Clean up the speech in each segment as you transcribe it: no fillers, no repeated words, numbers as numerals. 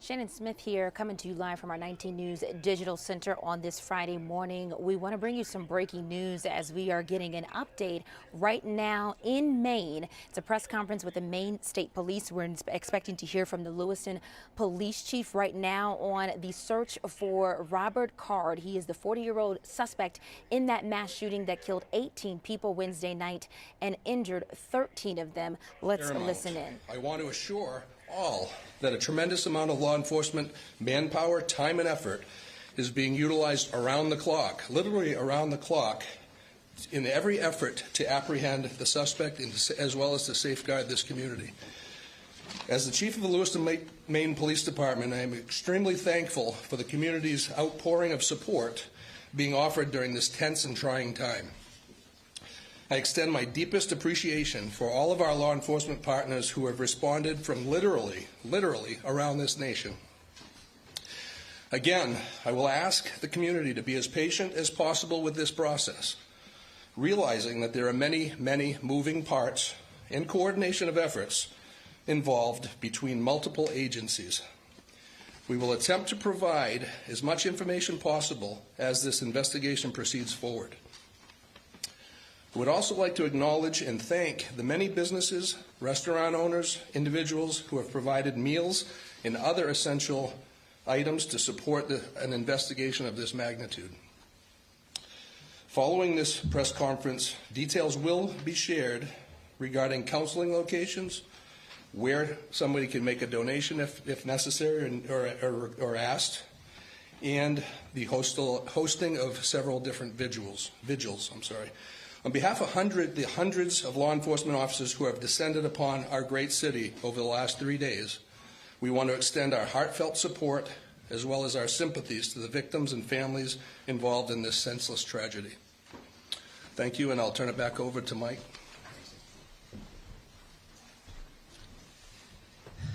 Shannon Smith here, coming to you live from our 19 News Digital Center on this Friday morning. We want to bring you some breaking news as we are getting an update right now in Maine. It's a press conference with the Maine State Police. We're expecting to hear from the Lewiston Police Chief right now on the search for Robert Card. He is the 40-year-old suspect in that mass shooting that killed 18 people Wednesday night and injured 13 of them. Let's listen in. I want to assure all that a tremendous amount of law enforcement manpower, time, and effort is being utilized around the clock, literally around the clock, in every effort to apprehend the suspect as well as to safeguard this community. As the chief of the Lewiston, Maine Police Department, I am extremely thankful for the community's outpouring of support being offered during this tense and trying time. I extend my deepest appreciation for all of our law enforcement partners who have responded from literally around this nation. Again, I will ask the community to be as patient as possible with this process, realizing that there are many moving parts and coordination of efforts involved between multiple agencies. We will attempt to provide as much information possible as this investigation proceeds forward. I would also like to acknowledge and thank the many businesses, restaurant owners, individuals who have provided meals and other essential items to support an investigation of this magnitude. Following this press conference, details will be shared regarding counseling locations, where somebody can make a donation if necessary or asked, and the hosting of several different vigils. On behalf of the hundreds of law enforcement officers who have descended upon our great city over the last 3 days, we want to extend our heartfelt support as well as our sympathies to the victims and families involved in this senseless tragedy. Thank you, and I'll turn it back over to Mike.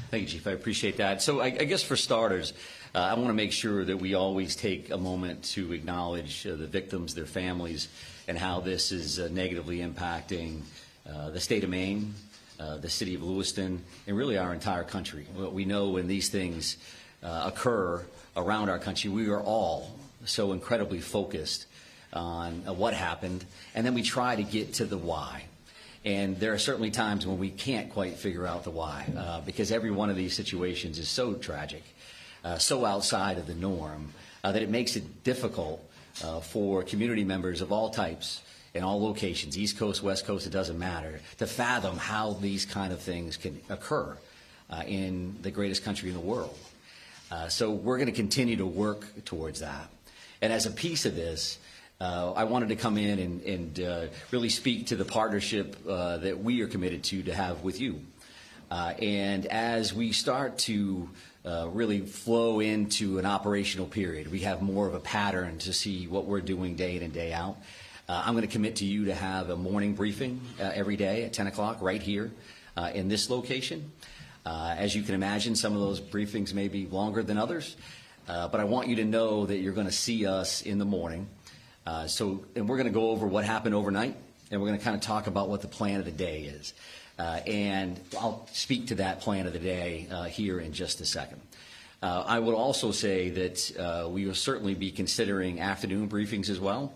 Thank you, Chief. I appreciate that. So I guess for starters, I want to make sure that we always take a moment to acknowledge the victims, their families, and how this is negatively impacting the state of Maine, the city of Lewiston, and really our entire country. We know when these things occur around our country, we are all so incredibly focused on what happened, and then we try to get to the why. And there are certainly times when we can't quite figure out the why, because every one of these situations is so tragic, so outside of the norm, that it makes it difficult for community members of all types in all locations, East Coast, West Coast, it doesn't matter, to fathom how these kind of things can occur in the greatest country in the world. So we're going to continue to work towards that. And as a piece of this, I wanted to come in and really speak to the partnership that we are committed to have with you. And as we start to really flow into an operational period, we have more of a pattern to see what we're doing day in and day out. I'm going to commit to you to have a morning briefing every day at 10 o'clock right here in this location. As you can imagine, some of those briefings may be longer than others, but I want you to know that you're going to see us in the morning. And we're going to go over what happened overnight, and we're going to kind of talk about what the plan of the day is. And I'll speak to that plan of the day here in just a second. I would also say that we will certainly be considering afternoon briefings as well.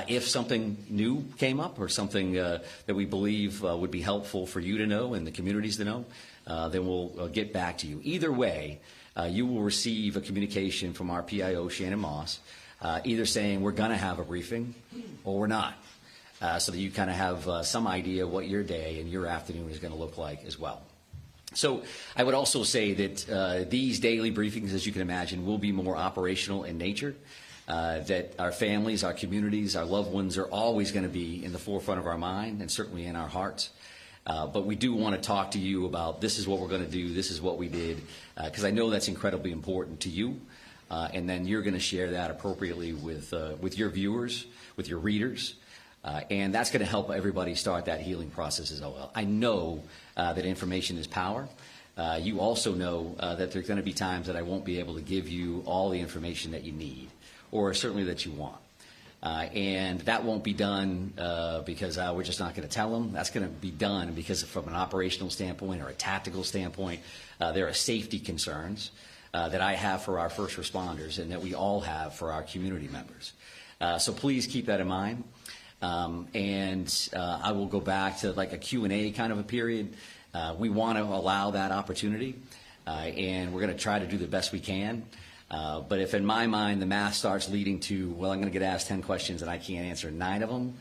If something new came up or something that we believe would be helpful for you to know and the communities to know, then we'll get back to you. Either way, you will receive a communication from our PIO, Shannon Moss, either saying we're going to have a briefing or we're not, so that you kind of have some idea what your day and your afternoon is going to look like as well. So I would also say that these daily briefings, as you can imagine, will be more operational in nature, that our families, our communities, our loved ones are always going to be in the forefront of our mind and certainly in our hearts. But we do want to talk to you about this is what we're going to do, this is what we did, because I know that's incredibly important to you. And then you're going to share that appropriately with your viewers, with your readers, and that's going to help everybody start that healing process as well. I know that information is power. You also know that there's going to be times that I won't be able to give you all the information that you need, or certainly that you want. And that won't be done because we're just not going to tell them. That's going to be done because from an operational standpoint or a tactical standpoint, there are safety concerns that I have for our first responders and that we all have for our community members. So please keep that in mind. I will go back to like a Q&A kind of a period. We want to allow that opportunity, and we're going to try to do the best we can. But if in my mind the math starts leading to, well, I'm going to get asked 10 questions and I can't answer 9 of them,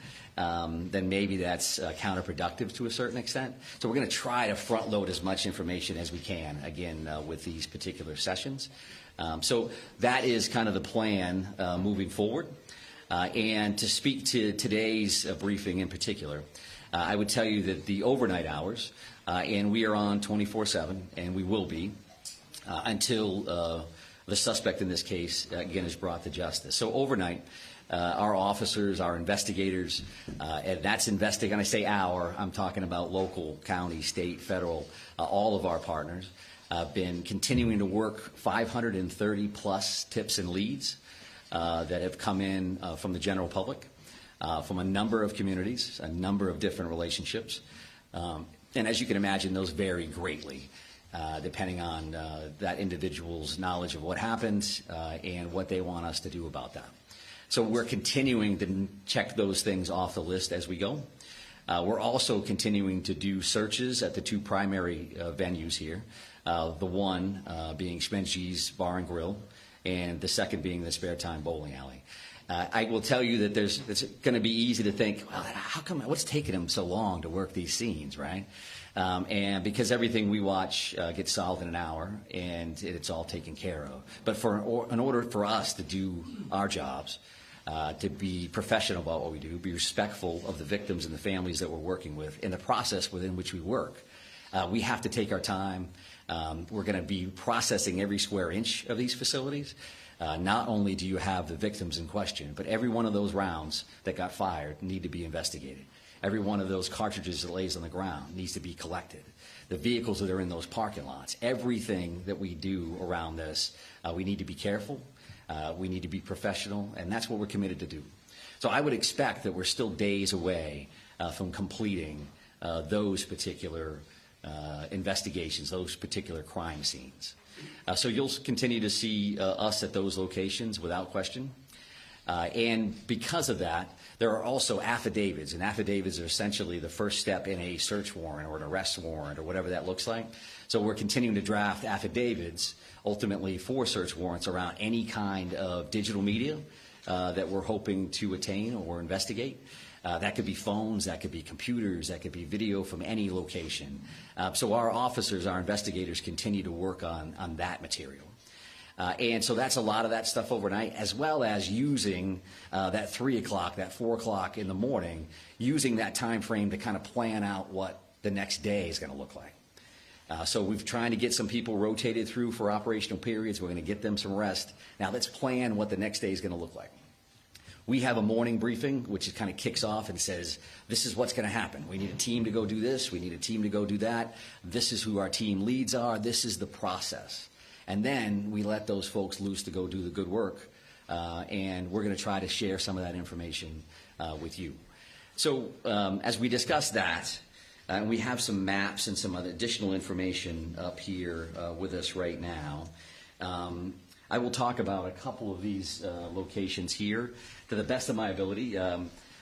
then maybe that's counterproductive to a certain extent. So we're going to try to front load as much information as we can, again, with these particular sessions. So that is kind of the plan moving forward. And to speak to today's briefing in particular, I would tell you that the overnight hours, and we are on 24/7, and we will be until the suspect in this case, again, is brought to justice. So overnight, our officers, our investigators, and that's investigating, I say our, I'm talking about local, county, state, federal, all of our partners, been continuing to work 530 plus tips and leads that have come in from the general public, from a number of communities, a number of different relationships. And as you can imagine, those vary greatly depending on that individual's knowledge of what happened and what they want us to do about that. So we're continuing to check those things off the list as we go. We're also continuing to do searches at the 2 primary venues here, the one being Schmenge's Bar and Grill, and the second being the Spare Time Bowling Alley. I will tell you that it's going to be easy to think, well, how come, what's taking them so long to work these scenes, right? And because everything we watch gets solved in an hour, and it's all taken care of. But in order for us to do our jobs, to be professional about what we do, be respectful of the victims and the families that we're working with, in the process within which we work, we have to take our time. We're going to be processing every square inch of these facilities. Not only do you have the victims in question, but every one of those rounds that got fired need to be investigated. Every one of those cartridges that lays on the ground needs to be collected. The vehicles that are in those parking lots, everything that we do around this, we need to be careful, we need to be professional, and that's what we're committed to do. So I would expect that we're still days away from completing those particular investigations, those particular crime scenes. So you'll continue to see us at those locations without question. And because of that, there are also affidavits, and affidavits are essentially the first step in a search warrant or an arrest warrant or whatever that looks like. So we're continuing to draft affidavits, ultimately for search warrants around any kind of digital media that we're hoping to attain or investigate. That could be phones, that could be computers, that could be video from any location. So our officers, our investigators continue to work on that material. And so that's a lot of that stuff overnight, as well as using that 3 o'clock, that 4 o'clock in the morning, using that time frame to kind of plan out what the next day is going to look like. So we've trying to get some people rotated through for operational periods. We're going to get them some rest. Now let's plan what the next day is going to look like. We have a morning briefing, which kind of kicks off and says, this is what's going to happen. We need a team to go do this. We need a team to go do that. This is who our team leads are. This is the process. And then we let those folks loose to go do the good work, and we're going to try to share some of that information with you. So as we discuss that, and we have some maps and some other additional information up here with us right now, I will talk about a couple of these locations here to the best of my ability.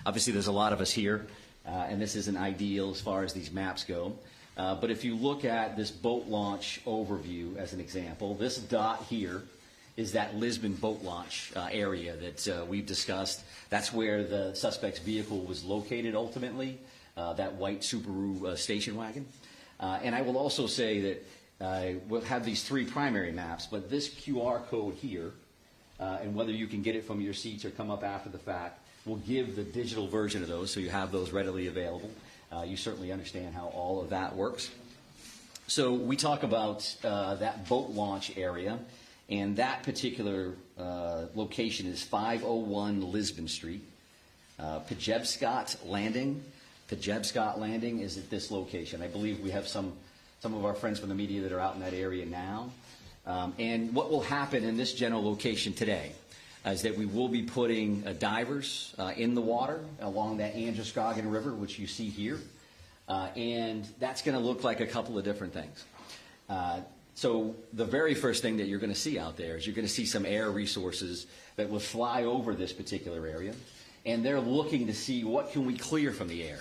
Obviously, there's a lot of us here, and this isn't ideal as far as these maps go. But if you look at this boat launch overview as an example, this dot here is that Lisbon boat launch area that we've discussed. That's where the suspect's vehicle was located ultimately, that white Subaru station wagon. And I will also say that we'll have these 3 primary maps, but this QR code here, and whether you can get it from your seats or come up after the fact, will give the digital version of those, so you have those readily available. You certainly understand how all of that works. So we talk about that boat launch area, and that particular location is 501 Lisbon Street. Pejebscott Landing. Pejebscott Landing is at this location. I believe we have some of our friends from the media that are out in that area now. And what will happen in this general location today is that we will be putting divers in the water along that Androscoggin River, which you see here. And that's going to look like a couple of different things. So the very first thing that you're going to see out there is you're going to see some air resources that will fly over this particular area, and they're looking to see what can we clear from the air.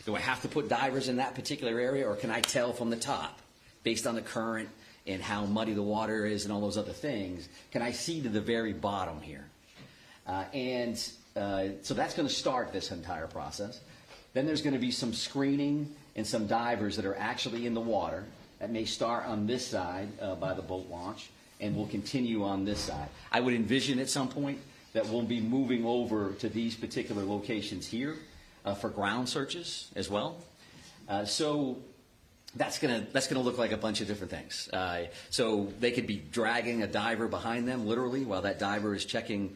Do I have to put divers in that particular area, or can I tell from the top, based on the current and how muddy the water is and all those other things, can I see to the very bottom here? So that's going to start this entire process. Then there's going to be some screening and some divers that are actually in the water that may start on this side by the boat launch and will continue on this side. I would envision at some point that we'll be moving over to these particular locations here for ground searches as well. So that's gonna look like a bunch of different things. So they could be dragging a diver behind them, literally, while that diver is checking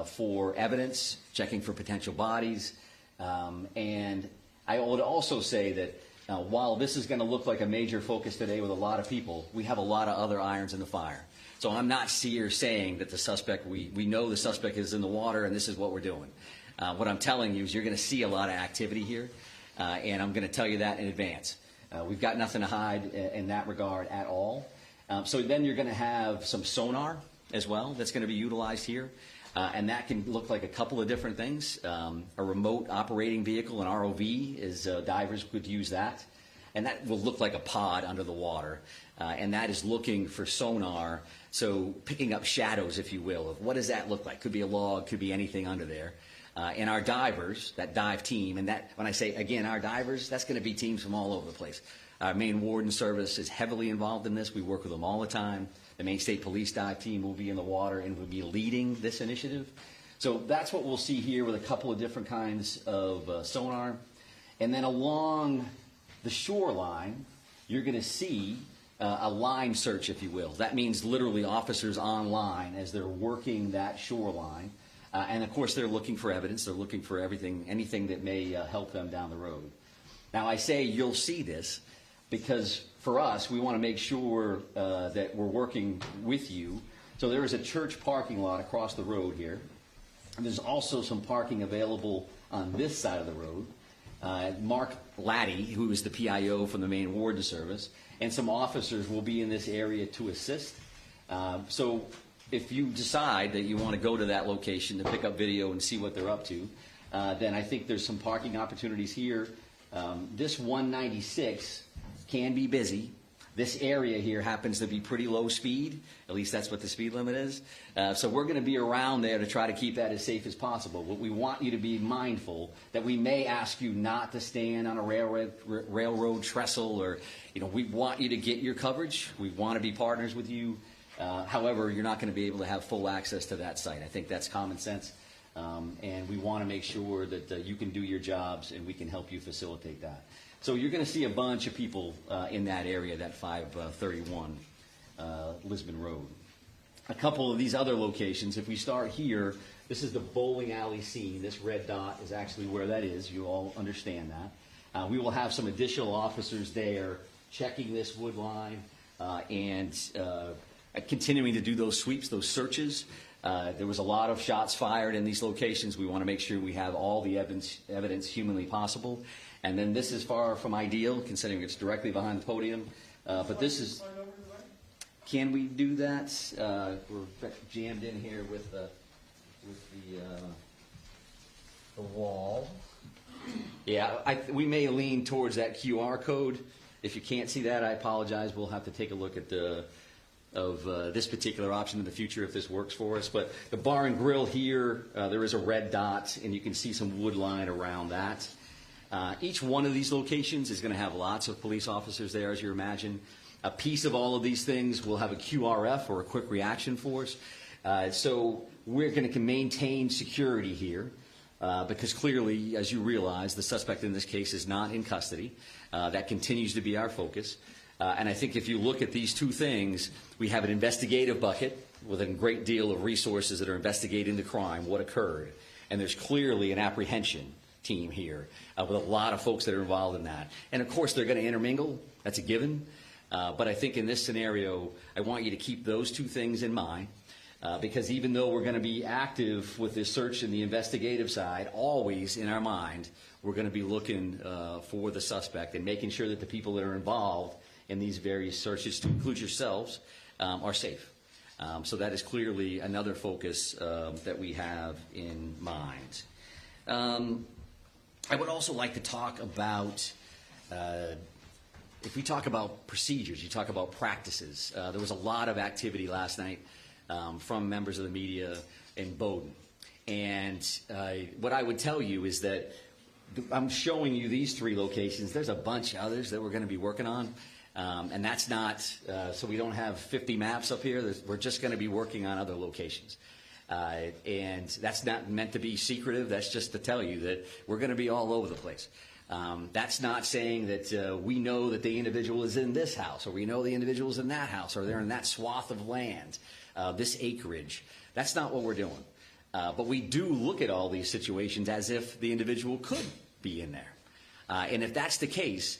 for evidence, checking for potential bodies. And I would also say that while this is going to look like a major focus today with a lot of people, we have a lot of other irons in the fire. So I'm not here saying that the suspect, we know the suspect is in the water and this is what we're doing. What I'm telling you is you're going to see a lot of activity here, and I'm going to tell you that in advance. We've got nothing to hide in that regard at all. So then you're going to have some sonar as well that's going to be utilized here. And that can look like a couple of different things. A remote operating vehicle, an ROV, is divers could use that. And that will look like a pod under the water. And that is looking for sonar, so picking up shadows, if you will, of what does that look like. Could be a log, could be anything under there. And our divers, that dive team, and that, when I say, again, our divers, that's going to be teams from all over the place. Our Maine Warden Service is heavily involved in this. We work with them all the time. The Maine State Police dive team will be in the water and will be leading this initiative. So that's what we'll see here with a couple of different kinds of sonar. And then along the shoreline, you're going to see a line search, if you will. That means literally officers on line as they're working that shoreline. And of course, they're looking for evidence. They're looking for anything that may help them down the road. Now, I say you'll see this because for us, we want to make sure that we're working with you. So there is a church parking lot across the road here. And there's also some parking available on this side of the road. Mark Laddie, who is the PIO from the Maine Warden Service, and some officers will be in this area to assist. So if you decide that you want to go to that location to pick up video and see what they're up to, then I think there's some parking opportunities here. This 196 can be busy. This area here happens to be pretty low speed. At least that's what the speed limit is. So we're going to be around there to try to keep that as safe as possible. But we want you to be mindful that we may ask you not to stand on a railroad trestle, or we want you to get your coverage. We want to be partners with you. However, you're not going to be able to have full access to that site. I think that's common sense. And we want to make sure that you can do your jobs and we can help you facilitate that. So you're going to see a bunch of people in that area, that 531 Lisbon Road. A couple of these other locations, if we start here, this is the bowling alley scene. This red dot is actually where that is. You all understand that. We will have some additional officers there checking this wood line and continuing to do those sweeps, those searches. There was a lot of shots fired in these locations. We want to make sure we have all the evidence humanly possible. And then this is far from ideal, considering it's directly behind the podium. But this is... Can we do that? We're jammed in here with the wall. Yeah, we may lean towards that QR code. If you can't see that, I apologize. We'll have to take a look at this particular option in the future if this works for us. But the bar and grill here, there is a red dot, and you can see some wood line around that. Each one of these locations is going to have lots of police officers there, as you imagine. A piece of all of these things will have a QRF, or a quick reaction force. So we're going to maintain security here because clearly, as you realize, the suspect in this case is not in custody. That continues to be our focus. And I think if you look at these two things, we have an investigative bucket with a great deal of resources that are investigating the crime, what occurred. And there's clearly an apprehension team here with a lot of folks that are involved in that. And of course, they're going to intermingle. That's a given. But I think in this scenario, I want you to keep those two things in mind. Because even though we're going to be active with this search and the investigative side, always in our mind, we're going to be looking for the suspect and making sure that the people that are involved in these various searches, to include yourselves, are safe. So that is clearly another focus that we have in mind. I would also like to talk about, if we talk about procedures, you talk about practices. There was a lot of activity last night from members of the media in Bowdoin. And what I would tell you is that I'm showing you these 3 locations. There's a bunch of others that we're going to be working on. And that's not, so we don't have 50 maps up here. We're just going to be working on other locations. And that's not meant to be secretive. That's just to tell you that we're going to be all over the place. That's not saying that we know that the individual is in this house, or we know the individual is in that house, or they're in that swath of land, this acreage. That's not what we're doing. But we do look at all these situations as if the individual could be in there. And if that's the case,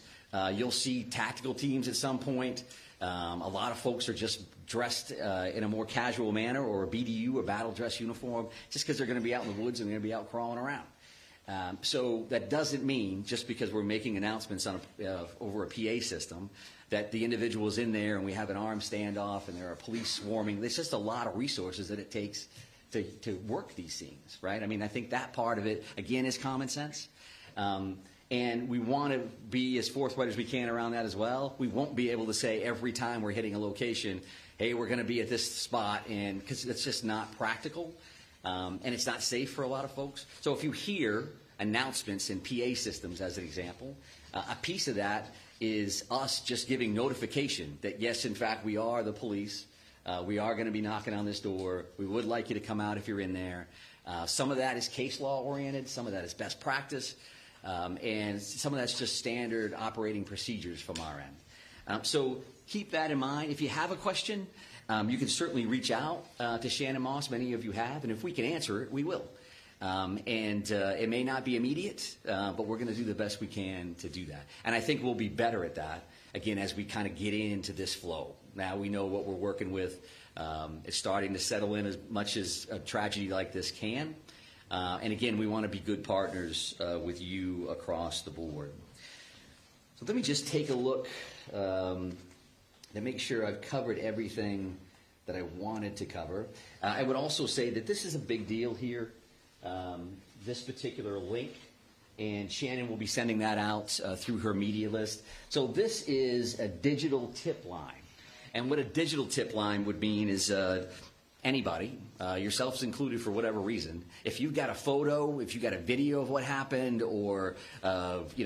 you'll see tactical teams at some point. A lot of folks are just dressed in a more casual manner, or a BDU, or battle dress uniform, just because they're going to be out in the woods and they're going to be out crawling around. So that doesn't mean, just because we're making announcements on over a PA system, that the individual is in there and we have an armed standoff and there are police swarming. There's just a lot of resources that it takes to work these scenes, right? I mean, I think that part of it, again, is common sense. And we want to be as forthright as we can around that as well. We won't be able to say every time we're hitting a location, hey, we're going to be at this spot, and because it's just not practical, and it's not safe for a lot of folks. So if you hear announcements in PA systems, as an example, a piece of that is us just giving notification that, yes, in fact, we are the police. We are going to be knocking on this door. We would like you to come out if you're in there. Some of that is case law oriented. Some of that is best practice. And some of that's just standard operating procedures from our end. So keep that in mind. If you have a question, you can certainly reach out to Shannon Moss. Many of you have. And if we can answer it, we will. And it may not be immediate, but we're going to do the best we can to do that. And I think we'll be better at that, again, as we kind of get into this flow. Now we know what we're working with. It's starting to settle in as much as a tragedy like this can. And again, we want to be good partners with you across the board. So let me just take a look to make sure I've covered everything that I wanted to cover. I would also say that this is a big deal here, this particular link, and Shannon will be sending that out through her media list. So this is a digital tip line. And what a digital tip line would mean is anybody, yourselves included for whatever reason, if you've got a photo, if you've got a video of what happened, or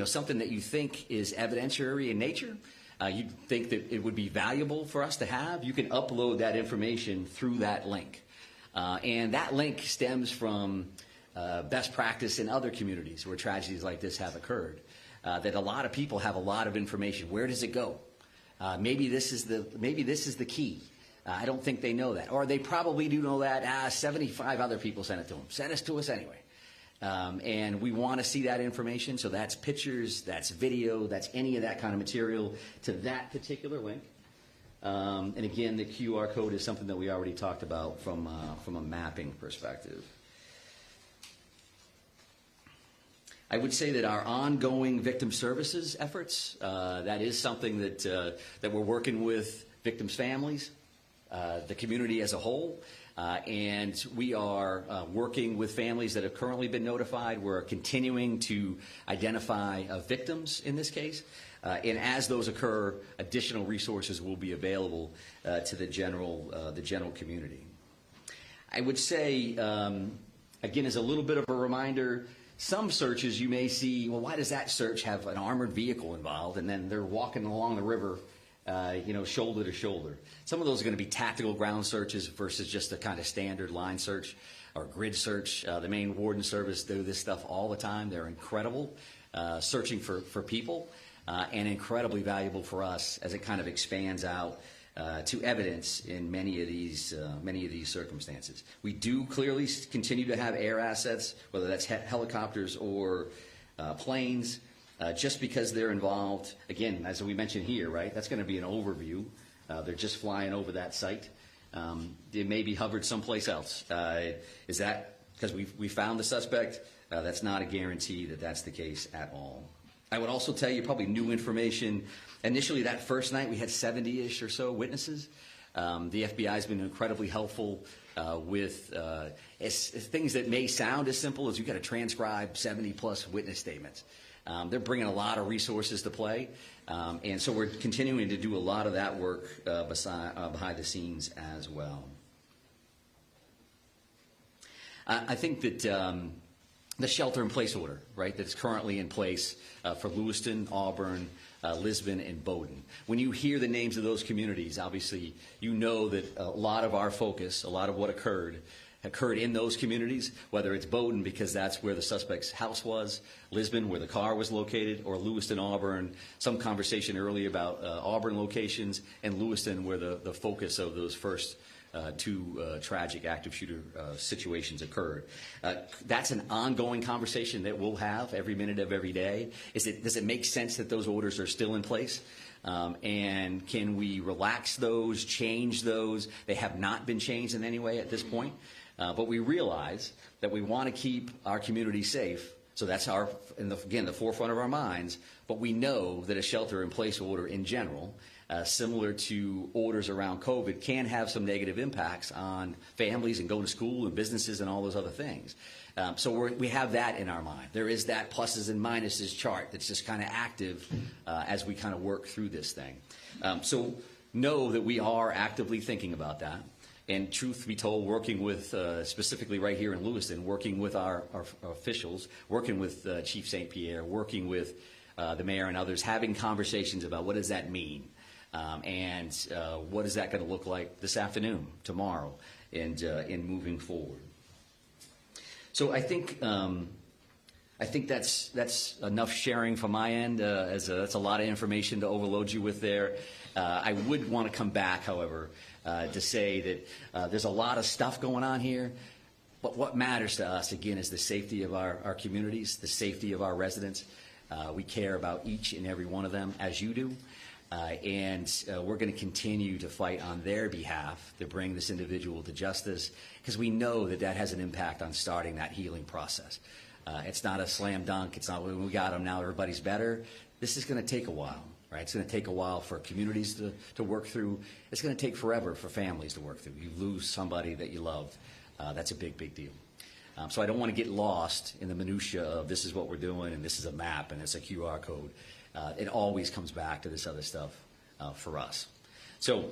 something that you think is evidentiary in nature, you think that it would be valuable for us to have, you can upload that information through that link. And that link stems from best practice in other communities where tragedies like this have occurred, that a lot of people have a lot of information. Where does it go? Maybe this is the key. I don't think they know that. Or they probably do know that. 75 other people sent it to them. Send it to us anyway. And we want to see that information. So that's pictures, that's video, that's any of that kind of material to that particular link. And again, the QR code is something that we already talked about from a mapping perspective. I would say that our ongoing victim services efforts, that is something that we're working with victims' families, the community as a whole, and we are working with families that have currently been notified. We're continuing to identify victims in this case, and as those occur, additional resources will be available to the general community. I would say, again, as a little bit of a reminder, some searches you may see, well, why does that search have an armored vehicle involved, and then they're walking along the river, shoulder to shoulder. Some of those are going to be tactical ground searches versus just a kind of standard line search or grid search. The Maine Warden Service do this stuff all the time. They're incredible, searching for people, and incredibly valuable for us as it kind of expands out to evidence in many of these circumstances. We do clearly continue to have air assets, whether that's helicopters or planes, just because they're involved. Again, as we mentioned here, right? That's going to be an overview. They're just flying over that site. They may be hovered someplace else. Is that because we found the suspect? That's not a guarantee that that's the case at all. I would also tell you probably new information. Initially, that first night, we had 70-ish or so witnesses. The FBI has been incredibly helpful with things that may sound as simple as you got to transcribe 70-plus witness statements. They're bringing a lot of resources to play, and so we're continuing to do a lot of that work behind the scenes as well. I think that the shelter-in-place order, right, that's currently in place for Lewiston, Auburn, Lisbon, and Bowdoin. When you hear the names of those communities, obviously you know that a lot of our focus, a lot of what occurred in those communities, whether it's Bowdoin because that's where the suspect's house was, Lisbon where the car was located, or Lewiston, Auburn, some conversation earlier about Auburn locations, and Lewiston where the focus of those first two tragic active shooter situations occurred. That's an ongoing conversation that we'll have every minute of every day. Does it make sense that those orders are still in place? And can we relax those, change those? They have not been changed in any way at this point. But we realize that we want to keep our community safe. So that's again, the forefront of our minds. But we know that a shelter-in-place order in general, similar to orders around COVID, can have some negative impacts on families and going to school and businesses and all those other things. So we have that in our mind. There is that pluses and minuses chart that's just kind of active as we kind of work through this thing. So know that we are actively thinking about that. And truth be told, working with, specifically right here in Lewiston, working with our officials, working with Chief St. Pierre, working with the mayor and others, having conversations about what does that mean, and what is that going to look like this afternoon, tomorrow, and in moving forward. So I think that's enough sharing from my end. That's a lot of information to overload you with there. I would want to come back, however, to say that there's a lot of stuff going on here, but what matters to us, again, is the safety of our communities, the safety of our residents. We care about each and every one of them, as you do, and we're going to continue to fight on their behalf to bring this individual to justice, because we know that has an impact on starting that healing process. It's not a slam dunk. It's not when we got them, now everybody's better. This is going to take a while. Right? It's going to take a while for communities to work through. It's going to take forever for families to work through. You lose somebody that you loved. That's a big, big deal. So I don't want to get lost in the minutia of this is what we're doing and this is a map and it's a QR code. It always comes back to this other stuff for us. So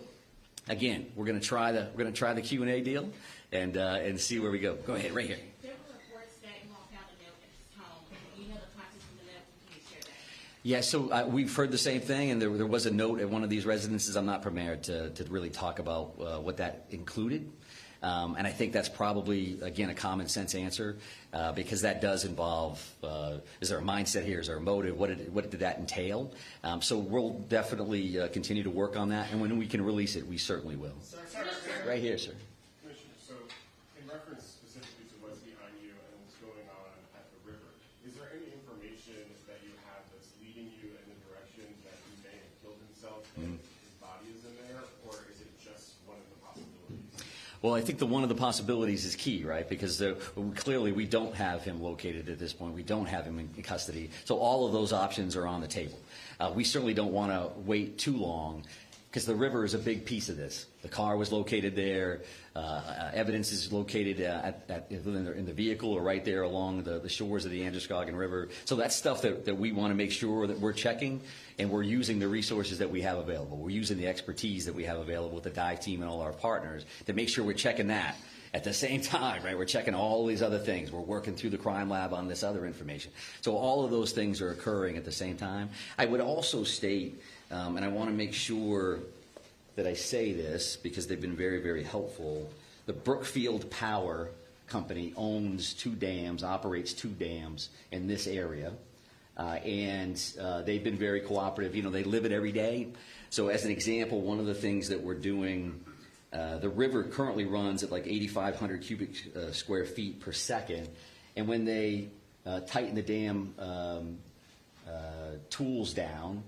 again, we're going to try the Q&A deal and see where we go. Go ahead, right here. Yeah, so we've heard the same thing, and there was a note at one of these residences. I'm not prepared to really talk about what that included. And I think that's probably, again, a common sense answer because that does involve, is there a mindset here? Is there a motive? What did that entail? So we'll definitely continue to work on that, and when we can release it, we certainly will. Sir. Right here, sir. Commissioner, so in reference specifically to what's behind you and what's going on at the river, is there any information that you have that's leading you in the direction that he may have killed himself and his body is in there, or is it just one of the possibilities? Well, I think one of the possibilities is key, right? Because clearly we don't have him located at this point. We don't have him in custody. So all of those options are on the table. We certainly don't want to wait too long because the river is a big piece of this. The car was located there. Evidence is located in the vehicle or right there along the shores of the Androscoggin River. So that's stuff that we want to make sure that we're checking, and we're using the resources that we have available. We're using the expertise that we have available with the dive team and all our partners to make sure we're checking that at the same time, right? We're checking all these other things. We're working through the crime lab on this other information. So all of those things are occurring at the same time. I would also state, and I want to make sure that I say this because they've been very, very helpful. The Brookfield Power Company owns 2 dams, operates 2 dams in this area, and they've been very cooperative. You know, they live it every day. So as an example, one of the things that we're doing, the river currently runs at like 8,500 cubic square feet per second, and when they tighten the dam tools down,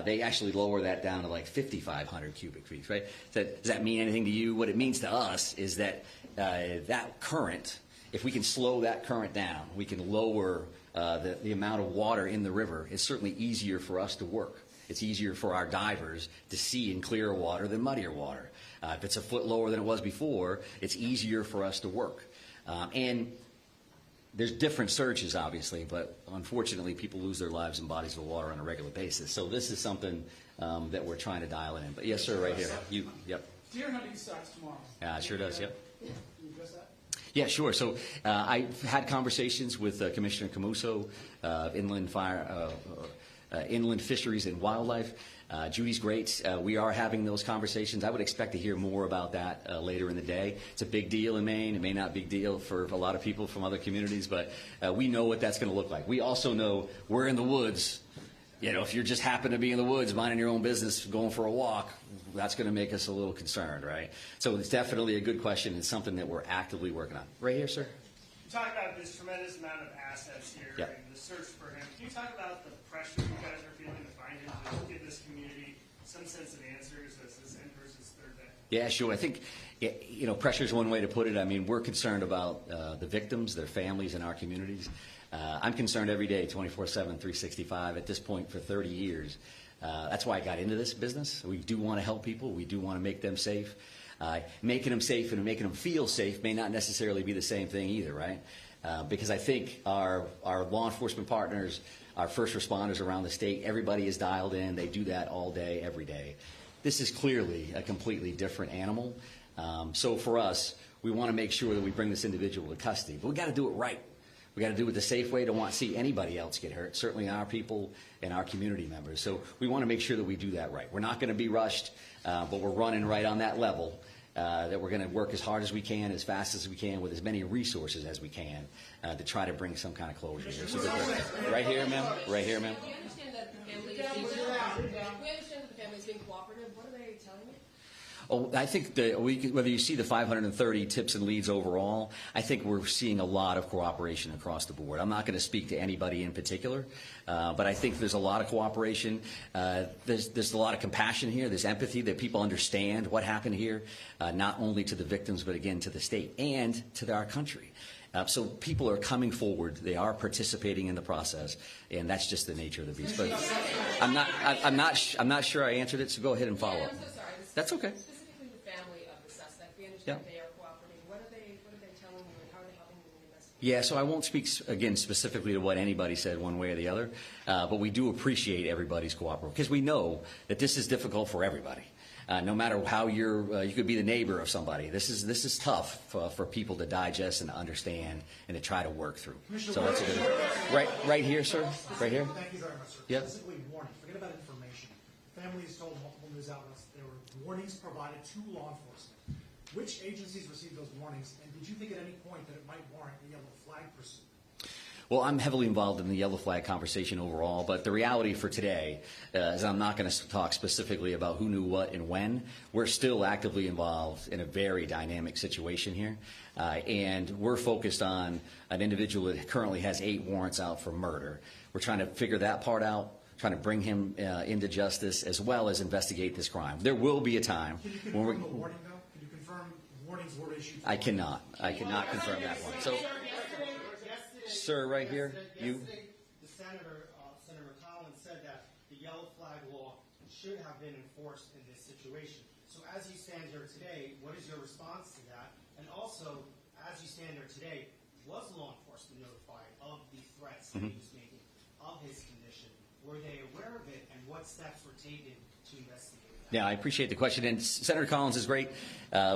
they actually lower that down to like 5,500 cubic feet, right? Does that mean anything to you? What it means to us is that that current, if we can slow that current down, we can lower the amount of water in the river, it's certainly easier for us to work. It's easier for our divers to see in clearer water than muddier water. If it's a foot lower than it was before, it's easier for us to work. And there's different surges, obviously, but unfortunately, people lose their lives in bodies of water on a regular basis. So this is something that we're trying to dial it in. But yes, sir, right here. Yep. Deer hunting starts tomorrow. Yeah, it sure does, yep. Can you address that? Yeah, sure. So I've had conversations with Commissioner Camuso, Inland Fisheries and Wildlife. Judy's great. We are having those conversations. I would expect to hear more about that later in the day. It's a big deal in Maine. It may not be a big deal for a lot of people from other communities, but we know what that's going to look like. We also know we're in the woods. You know, if you just happen to be in the woods, minding your own business, going for a walk, that's going to make us a little concerned, right? So it's definitely a good question. It's something that we're actively working on. Right here, sir. You talk about this tremendous amount of assets here Yep. and the search for him. Can you talk about the pressure you guys are feeling to find him, to give this community some sense of answers as this end versus third day? Yeah, sure. I think, you know, pressure is one way to put it. I mean, we're concerned about the victims, their families, and our communities. I'm concerned every day, 24/7, 365, at this point for 30 years. That's why I got into this business. We do want to help people. We do want to make them safe. Making them safe and making them feel safe may not necessarily be the same thing either, right? Because I think our law enforcement partners, our first responders around the state, everybody is dialed in. They do that all day, every day. This is clearly a completely different animal. So for us, we want to make sure that we bring this individual to custody. But we got to do it right. We got to do it the safe way. Don't want to see anybody else get hurt, certainly our people and our community members. So we want to make sure that we do that right. We're not going to be rushed, but we're running right on that level, that we're going to work as hard as we can, as fast as we can, with as many resources as we can to try to bring some kind of closure here. So right here, ma'am. Right here, ma'am. We understand that the family is being cooperative. What are they telling you? Oh, I think whether you see the 530 tips and leads overall, I think we're seeing a lot of cooperation across the board. I'm not going to speak to anybody in particular, but I think there's a lot of cooperation. There's a lot of compassion here. There's empathy that people understand what happened here, not only to the victims, but again to the state and to our country. So people are coming forward. They are participating in the process, and that's just the nature of the beast. But I'm not sure I answered it. So go ahead and follow up. I'm so sorry. That's okay. Specifically the family of the suspect. We understand Yeah. they are cooperating. What are they telling you, and how are they helping you in the investigation? Yeah, so I won't speak, again, specifically to what anybody said one way or the other, but we do appreciate everybody's cooperation, because we know that this is difficult for everybody. No matter how you could be the neighbor of somebody. This is tough for people to digest and to understand and to try to work through. So that's a good one. Right here, sir. Right here. Thank you very much, sir. Yep. Specifically warning. Forget about information. Families told multiple news outlets there were warnings provided to law enforcement. Which agencies received those warnings, and did you think at any point that it might warrant a yellow flag pursuit? Well, I'm heavily involved in the yellow flag conversation overall, but the reality for today is I'm not going to talk specifically about who knew what and when. We're still actively involved in a very dynamic situation here, and we're focused on an individual that currently has 8 warrants out for murder. We're trying to figure that part out, trying to bring him into justice, as well as investigate this crime. There will be a time Can you when confirm the warning, though? Can you confirm warnings were issued? I cannot confirm that one. So, sir, right here, you. Yesterday, the Senator Collins said that the yellow flag law should have been enforced in this situation. So as you stand here today, what is your response to that? And also, as you stand here today, was law enforcement notified of the threats that he was making, of his condition? Were they aware of it, and what steps were taken to investigate that? Yeah, I appreciate the question. And Senator Collins is great.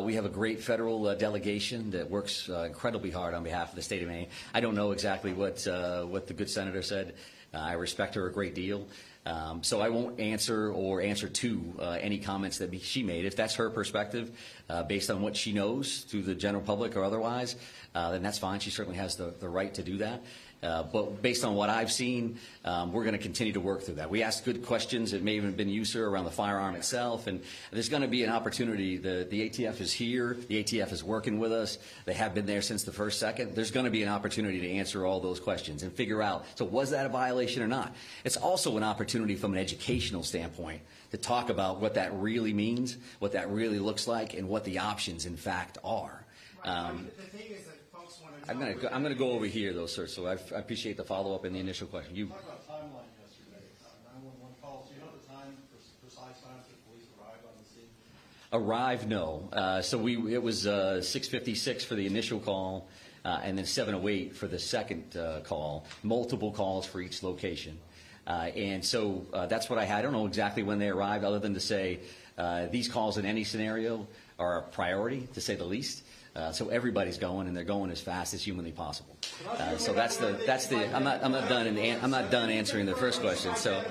We have a great federal delegation that works incredibly hard on behalf of the state of Maine. I don't know exactly what the good senator said. I respect her a great deal. So I won't answer to any comments that she made. If that's her perspective, based on what she knows to the general public or otherwise, then that's fine. She certainly has the right to do that. But based on what I've seen, we're going to continue to work through that. We asked good questions. It may have even been you, sir, around the firearm itself. And there's going to be an opportunity. The ATF is here. The ATF is working with us. They have been there since the first second. There's going to be an opportunity to answer all those questions and figure out, so was that a violation or not? It's also an opportunity from an educational standpoint to talk about what that really means, what that really looks like, and what the options, in fact, are. The thing is that folks want to I'm gonna go over here though, sir. So I appreciate the follow up and the initial question. You. Talk about timeline yesterday. 911 calls. Do you know the time, precise times that police arrived on the scene? Arrive, no. It was 6:56 for the initial call, and then 7:08 for the second call. Multiple calls for each location, and so that's what I had. I don't know exactly when they arrived, other than to say these calls in any scenario are a priority, to say the least. So everybody's going, and they're going as fast as humanly possible. So that's the. I'm not done answering the first question. So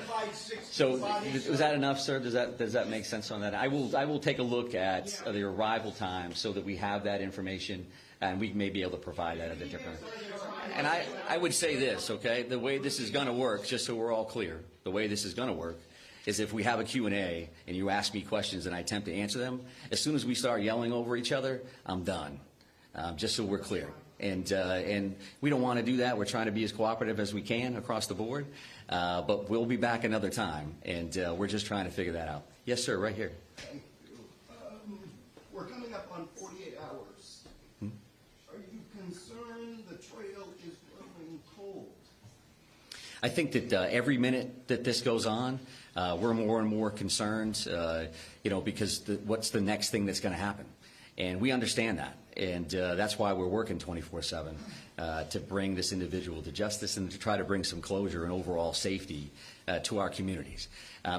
was that enough, sir? Does that make sense on that? I will take a look at the arrival time so that we have that information, and we may be able to provide that at a different. And I would say this, okay? The way this is going to work, just so we're all clear, the way this is going to work is if we have a Q&A and you ask me questions and I attempt to answer them, as soon as we start yelling over each other, I'm done, just so we're clear. And we don't want to do that. We're trying to be as cooperative as we can across the board, but we'll be back another time, and we're just trying to figure that out. Yes, sir, right here. Thank you. We're coming up on 48 hours. Are you concerned the trail is growing cold? I think that every minute that this goes on, we're more and more concerned, because what's the next thing that's going to happen? And we understand that. And that's why we're working 24/7 to bring this individual to justice and to try to bring some closure and overall safety to our communities.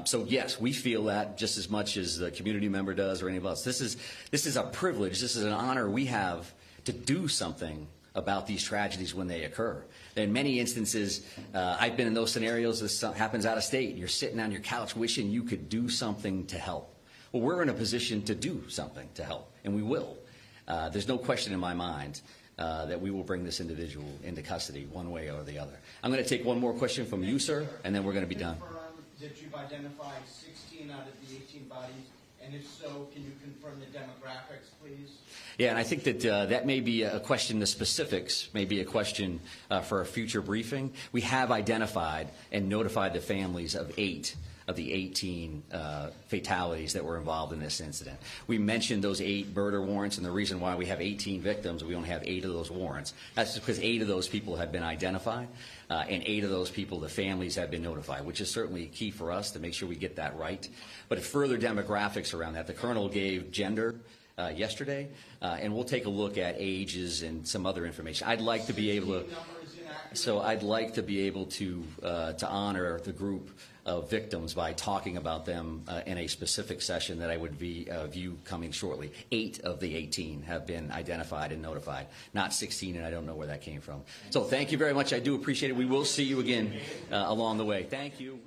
So yes, we feel that just as much as the community member does or anybody else. This is a privilege. This is an honor we have to do something about these tragedies when they occur. In many instances, I've been in those scenarios. This happens out of state. You're sitting on your couch wishing you could do something to help. Well, we're in a position to do something to help, and we will. There's no question in my mind that we will bring this individual into custody one way or the other. I'm going to take one more question from you, sir, and then we're going to be done. That you've identified 16 out of the 18 bodies, and if so, can you confirm the demographics, please? Yeah, and I think that that may be a question, the specifics may be a question for a future briefing. We have identified and notified the families of 8 of the 18 fatalities that were involved in this incident. We mentioned those 8 murder warrants, and the reason why we have 18 victims, we only have 8 of those warrants. That's just because 8 of those people have been identified, and 8 of those people, the families have been notified, which is certainly key for us to make sure we get that right. But further demographics around that, the colonel gave gender yesterday, and we'll take a look at ages and some other information. I'd like to be able to honor the group of victims by talking about them in a specific session that I would view coming shortly. 8 of the 18 have been identified and notified, not 16, and I don't know where that came from. So thank you very much. I do appreciate it. We will see you again along the way. Thank you.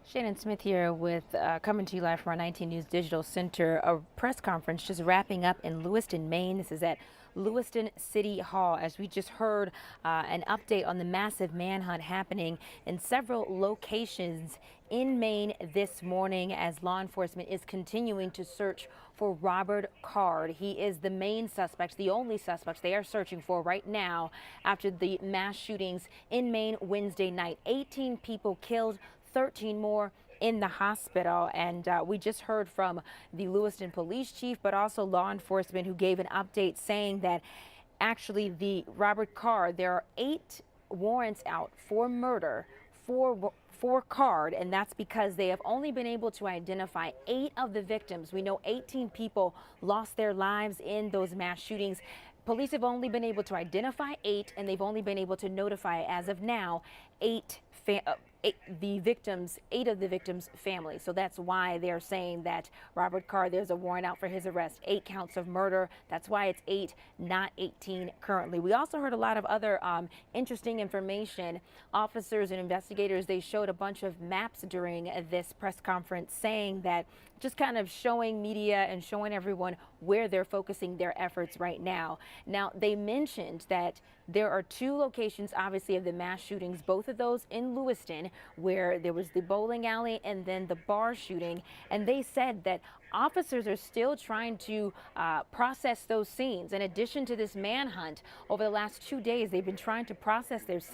Shannon Smith here with coming to you live from our 19 News Digital Center, a press conference just wrapping up in Lewiston, Maine. This is at Lewiston City Hall, as we just heard an update on the massive manhunt happening in several locations in Maine this morning as law enforcement is continuing to search for Robert Card. He is the main suspect, the only suspect they are searching for right now after the mass shootings in Maine Wednesday night. 18 people killed, 13 more in the hospital, and we just heard from the Lewiston police chief, but also law enforcement, who gave an update saying that actually the Robert Card, there are 8 warrants out for murder for Card, and that's because they have only been able to identify 8 of the victims. We know 18 people lost their lives in those mass shootings. Police have only been able to identify 8, and they've only been able to notify, as of now, 8 of the victims' families. So that's why they're saying that Robert Card, there's a warrant out for his arrest, 8 counts of murder. That's why it's 8, not 18 currently. We also heard a lot of other interesting information. Officers and investigators, they showed a bunch of maps during this press conference, saying that, just kind of showing media and showing everyone where they're focusing their efforts right now. Now, they mentioned that there are 2 locations, obviously, of the mass shootings, both of those in Lewiston, where there was the bowling alley and then the bar shooting. And they said that officers are still trying to process those scenes. In addition to this manhunt, over the last 2 days, they've been trying to process those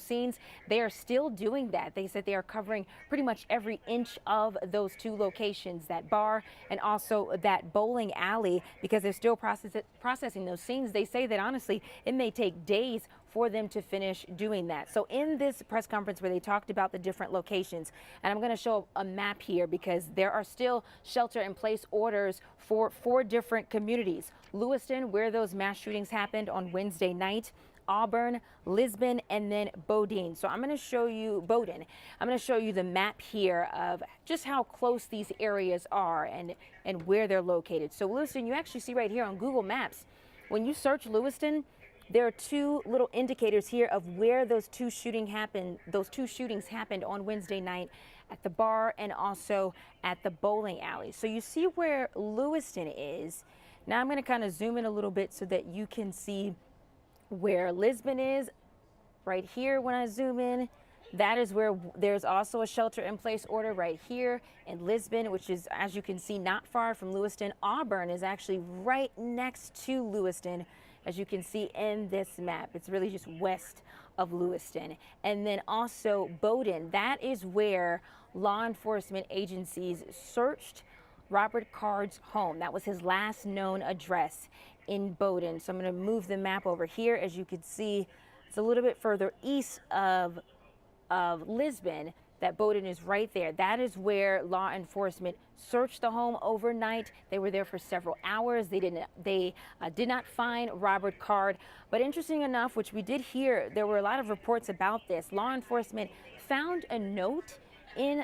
scenes. They are still doing that. They said they are covering pretty much every inch of those two locations, that bar and also that bowling alley, because they're still processing those scenes. They say that honestly, it may take days for them to finish doing that. So in this press conference where they talked about the different locations, and I'm going to show a map here because there are still shelter-in-place orders for 4 different communities. Lewiston, where those mass shootings happened on Wednesday night, Auburn, Lisbon, and then Bodine. So I'm going to show you Bowdoin. I'm going to show you the map here of just how close these areas are and where they're located. So Lewiston, you actually see right here on Google Maps, when you search Lewiston, there are 2 little indicators here of where those two shootings happened on Wednesday night at the bar and also at the bowling alley. So you see where Lewiston is. Now I'm going to kind of zoom in a little bit so that you can see where Lisbon is. Right here when I zoom in, that is where there's also a shelter-in-place order right here in Lisbon, which is, as you can see, not far from Lewiston. Auburn is actually right next to Lewiston, as you can see in this map. It's really just west of Lewiston. And then also Bowdoin, that is where law enforcement agencies searched Robert Card's home. That was his last known address in Bowdoin. So I'm going to move the map over here. As you can see, it's a little bit further east of Lisbon. That Bowdoin is right there. That is where law enforcement searched the home overnight. They were there for several hours. They did not find Robert Card. But interesting enough, which we did hear, there were a lot of reports about this. Law enforcement found a note in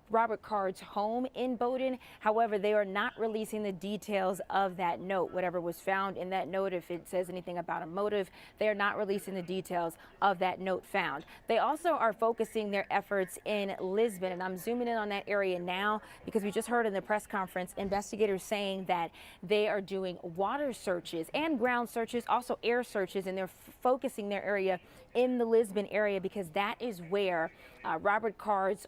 Robert Card's home in Bowdoin. However, they are not releasing the details of that note. Whatever was found in that note, if it says anything about a motive, they are not releasing the details of that note found. They also are focusing their efforts in Lisbon, and I'm zooming in on that area now because we just heard in the press conference investigators saying that they are doing water searches and ground searches, also air searches, and they're focusing their area in the Lisbon area because that is where Robert Card's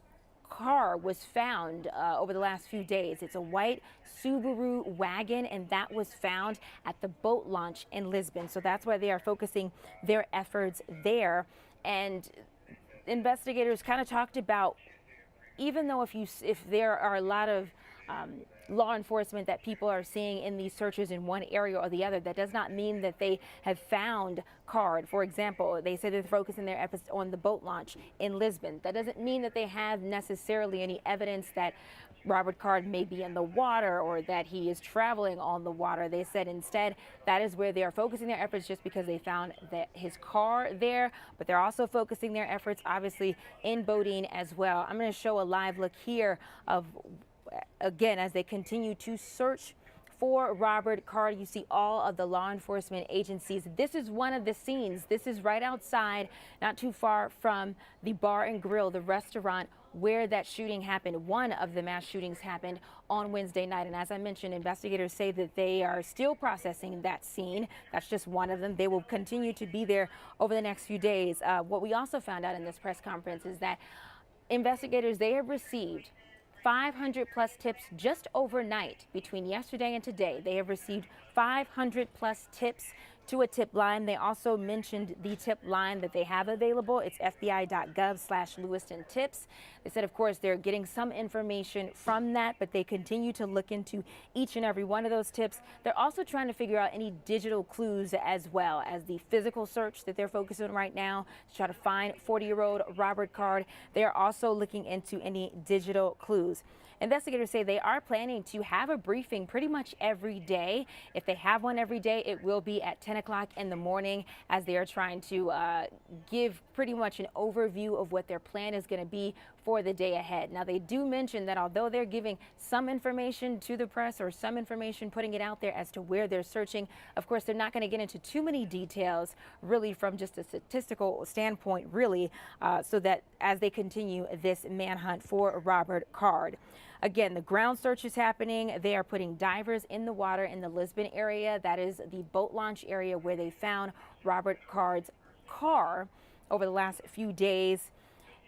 car was found over the last few days. It's a white Subaru wagon, and that was found at the boat launch in Lisbon. So that's why they are focusing their efforts there. And investigators kind of talked about, even though if there are a lot of law enforcement that people are seeing in these searches in one area or the other, that does not mean that they have found Card. For example, they say they're focusing their efforts on the boat launch in Lisbon. That doesn't mean that they have necessarily any evidence that Robert Card may be in the water or that he is traveling on the water. They said instead that is where they are focusing their efforts just because they found his car there, but they're also focusing their efforts obviously in Bowdoin as well. I'm going to show a live look here of, again, as they continue to search for Robert Card. You see all of the law enforcement agencies. This is one of the scenes. This is right outside, not too far from the Bar and Grill, the restaurant where that shooting happened. One of the mass shootings happened on Wednesday night. And as I mentioned, investigators say that they are still processing that scene. That's just one of them. They will continue to be there over the next few days. What we also found out in this press conference is that investigators, they have received 500 plus tips just overnight between yesterday and today. They have received 500 plus tips to a tip line. They also mentioned the tip line that they have available. It's fbi.gov/Lewiston tips. They said, of course, they're getting some information from that, but they continue to look into each and every one of those tips. They're also trying to figure out any digital clues as well as the physical search that they're focusing on right now to try to find 40-year-old Robert Card. They are also looking into any digital clues. Investigators say they are planning to have a briefing pretty much every day. If they have one every day, it will be at 10 o'clock in the morning as they are trying to give pretty much an overview of what their plan is going to be for the day ahead. Now, they do mention that although they're giving some information to the press or some information putting it out there as to where they're searching, of course, they're not going to get into too many details really from just a statistical standpoint, really, so that as they continue this manhunt for Robert Card. Again, the ground search is happening. They are putting divers in the water in the Lisbon area. That is the boat launch area where they found Robert Card's car over the last few days.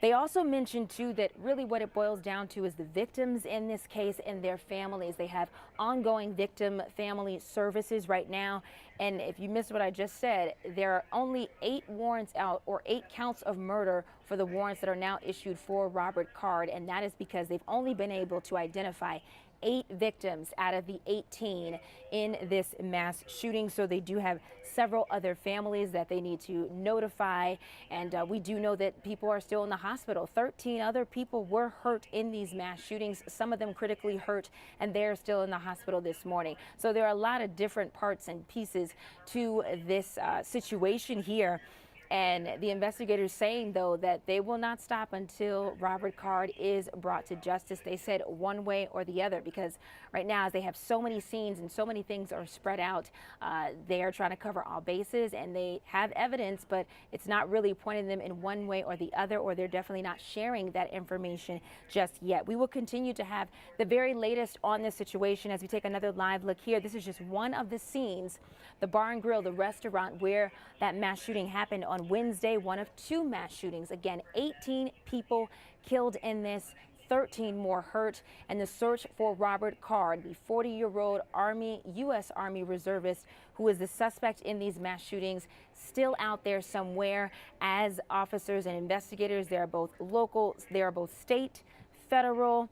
They also mentioned, too, that really what it boils down to is the victims in this case and their families. They have ongoing victim family services right now. And if you missed what I just said, there are only 8 warrants out, or 8 counts of murder for the warrants that are now issued for Robert Card. And that is because they've only been able to identify 8 victims out of the 18 in this mass shooting. So they do have several other families that they need to notify. And we do know that people are still in the hospital. 13 other people were hurt in these mass shootings, some of them critically hurt, and they're still in the hospital this morning. So there are a lot of different parts and pieces to this situation here. And the investigators saying, though, that they will not stop until Robert Card is brought to justice. They said one way or the other, because right now, as they have so many scenes and so many things are spread out, they are trying to cover all bases, and they have evidence, but it's not really pointing them in one way or the other, or they're definitely not sharing that information just yet. We will continue to have the very latest on this situation as we take another live look here. This is just one of the scenes, the Bar and Grill, the restaurant where that mass shooting happened on Wednesday, one of 2 mass shootings. Again, 18 people killed in this, 13 more hurt, and the search for Robert Card, the 40-year-old U.S. Army reservist who is the suspect in these mass shootings, still out there somewhere. As officers and investigators, they are both local, they are both state, federal,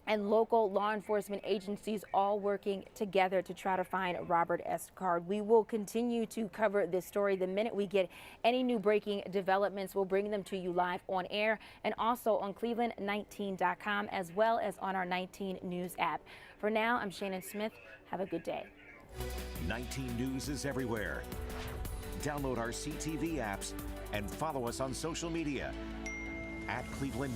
and local law enforcement agencies all working together to try to find Robert S. Card. We will continue to cover this story. The minute we get any new breaking developments, we'll bring them to you live on air and also on Cleveland19.com, as well as on our 19 News app. For now, I'm Shannon Smith. Have a good day. 19 News is everywhere. Download our CTV apps and follow us on social media at Cleveland